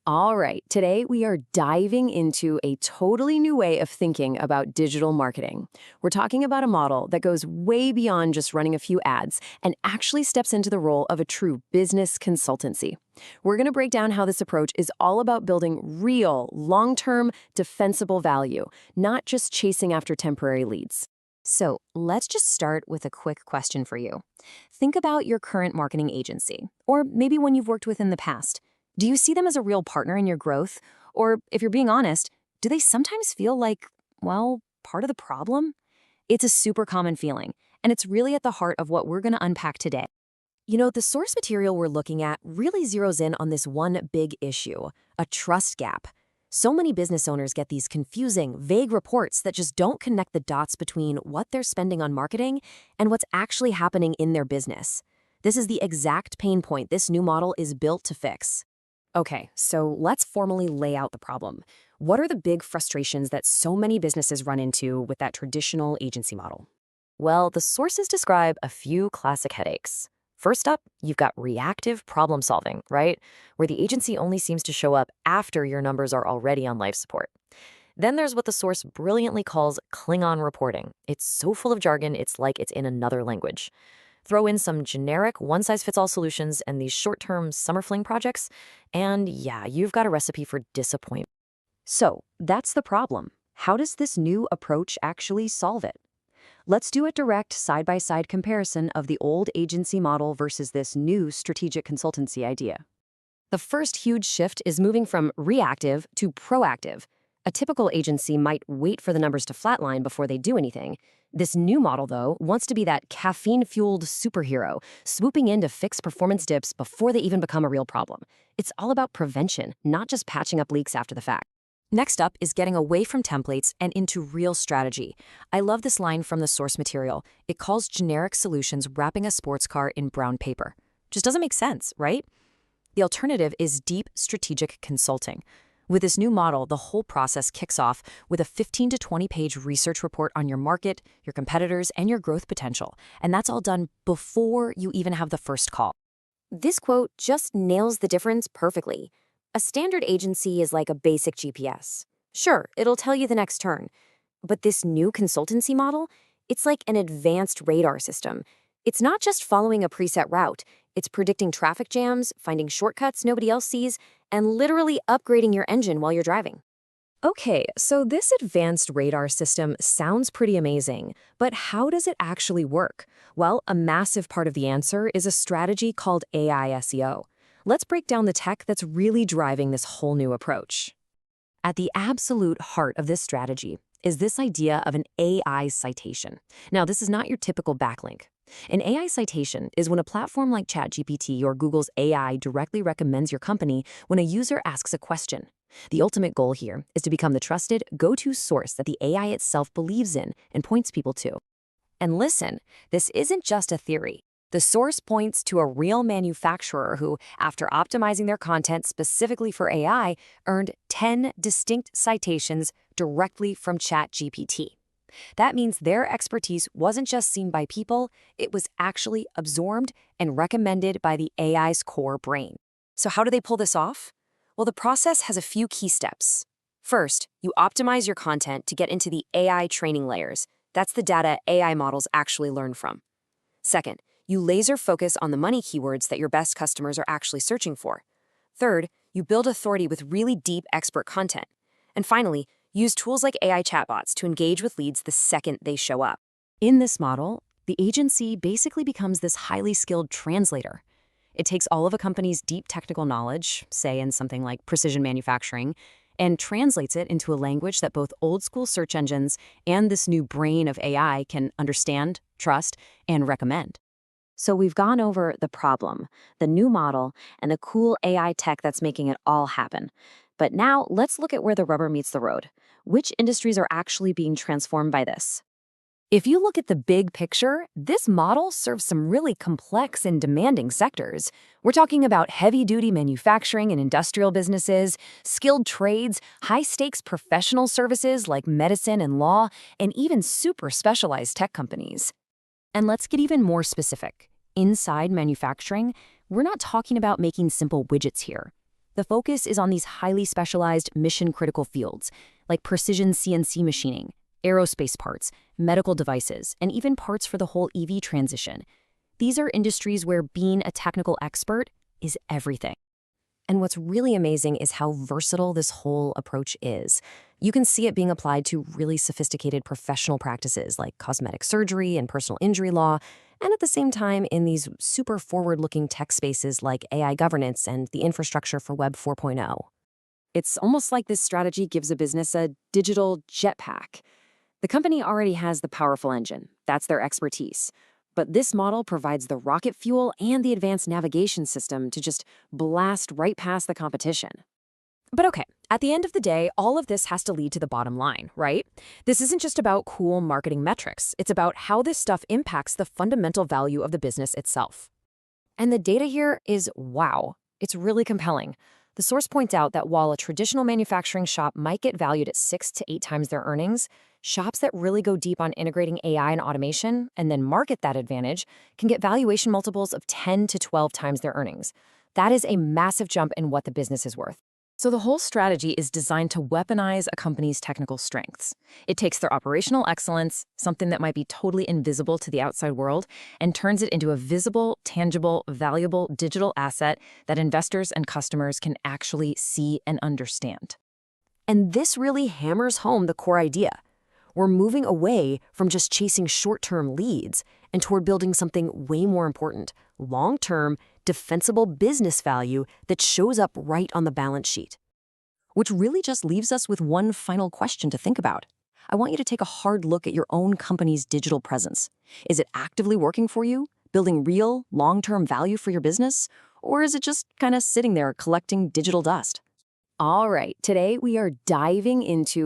All right, today we are diving into a totally new way of thinking about digital marketing. We're talking about a model that goes way beyond just running a few ads and actually steps into the role of a true business consultancy. We're going to break down how this approach is all about building real, long-term, defensible value, not just chasing after temporary leads. So let's just start with a quick question for you. Think about your current marketing agency, or maybe one you've worked with in the past. Do you see them as a real partner in your growth? Or if you're being honest, do they sometimes feel like, well, part of the problem? It's a super common feeling, and it's really at the heart of what we're going to unpack today. The source material we're looking at really zeroes in on this one big issue, a trust gap. So many business owners get these confusing, vague reports that just don't connect the dots between what they're spending on marketing and what's actually happening in their business. This is the exact pain point this new model is built to fix. Okay, so let's formally lay out the problem. What are the big frustrations that so many businesses run into with that traditional agency model? Well, the sources describe a few classic headaches. First up, you've got reactive problem solving, right? Where the agency only seems to show up after your numbers are already on life support. Then there's what the source brilliantly calls Klingon reporting. It's so full of jargon, it's like it's in another language. Throw in some generic one-size-fits-all solutions and these short-term summer fling projects, and yeah, you've got a recipe for disappointment. So that's the problem. How does this new approach actually solve it? Let's do a direct side-by-side comparison of the old agency model versus this new strategic consultancy idea. The first huge shift is moving from reactive to proactive. A typical agency might wait for the numbers to flatline before they do anything. This new model, though, wants to be that caffeine-fueled superhero, swooping in to fix performance dips before they even become a real problem. It's all about prevention, not just patching up leaks after the fact. Next up is getting away from templates and into real strategy. I love this line from the source material. It calls generic solutions wrapping a sports car in brown paper. Just doesn't make sense, right? The alternative is deep strategic consulting. With this new model, the whole process kicks off with a 15 to 20-page research report on your market, your competitors, and your growth potential. And that's all done before you even have the first call. This quote just nails the difference perfectly. A standard agency is like a basic GPS. Sure, it'll tell you the next turn. But this new consultancy model, it's like an advanced radar system. It's not just following a preset route. It's predicting traffic jams, finding shortcuts nobody else sees, and literally upgrading your engine while you're driving. Okay, so this advanced radar system sounds pretty amazing, but how does it actually work? Well, a massive part of the answer is a strategy called AI SEO. Let's break down the tech that's really driving this whole new approach. At the absolute heart of this strategy is this idea of an AI citation. Now, this is not your typical backlink. An AI citation is when a platform like ChatGPT or Google's AI directly recommends your company when a user asks a question. The ultimate goal here is to become the trusted, go-to source that the AI itself believes in and points people to. And listen, this isn't just a theory. The source points to a real manufacturer who, after optimizing their content specifically for AI, earned 10 distinct citations directly from ChatGPT. That means their expertise wasn't just seen by people, it was actually absorbed and recommended by the AI's core brain. So how do they pull this off? Well, the process has a few key steps. First, you optimize your content to get into the AI training layers. That's the data AI models actually learn from. Second, you laser focus on the money keywords that your best customers are actually searching for. Third, you build authority with really deep expert content. And finally, use tools like AI chatbots to engage with leads the second they show up. In this model, the agency basically becomes this highly skilled translator. It takes all of a company's deep technical knowledge, say in something like precision manufacturing, and translates it into a language that both old-school search engines and this new brain of AI can understand, trust, and recommend. So we've gone over the problem, the new model, and the cool AI tech that's making it all happen. But now let's look at where the rubber meets the road. Which industries are actually being transformed by this? If you look at the big picture, this model serves some really complex and demanding sectors. We're talking about heavy-duty manufacturing and industrial businesses, skilled trades, high-stakes professional services like medicine and law, and even super specialized tech companies. And let's get even more specific. Inside manufacturing, we're not talking about making simple widgets here. The focus is on these highly specialized mission-critical fields, like precision CNC machining, aerospace parts, medical devices, and even parts for the whole EV transition. These are industries where being a technical expert is everything. And what's really amazing is how versatile this whole approach is. You can see it being applied to really sophisticated professional practices like cosmetic surgery and personal injury law, and at the same time in these super forward-looking tech spaces like AI governance and the infrastructure for Web 4.0. It's almost like this strategy gives a business a digital jetpack. The company already has the powerful engine. That's their expertise. But this model provides the rocket fuel and the advanced navigation system to just blast right past the competition. But okay, at the end of the day, all of this has to lead to the bottom line, right? This isn't just about cool marketing metrics. It's about how this stuff impacts the fundamental value of the business itself. And the data here is wow. It's really compelling. The source points out that while a traditional manufacturing shop might get valued at 6 to 8 times their earnings, shops that really go deep on integrating AI and automation and then market that advantage can get valuation multiples of 10 to 12 times their earnings. That is a massive jump in what the business is worth. So the whole strategy is designed to weaponize a company's technical strengths. It takes their operational excellence, something that might be totally invisible to the outside world, and turns it into a visible, tangible, valuable digital asset that investors and customers can actually see and understand. And this really hammers home the core idea. We're moving away from just chasing short-term leads and toward building something way more important, long-term, defensible business value that shows up right on the balance sheet. Which really just leaves us with one final question to think about. I want you to take a hard look at your own company's digital presence. Is it actively working for you, building real, long-term value for your business? Or is it just kind of sitting there collecting digital dust? All right, today we are diving into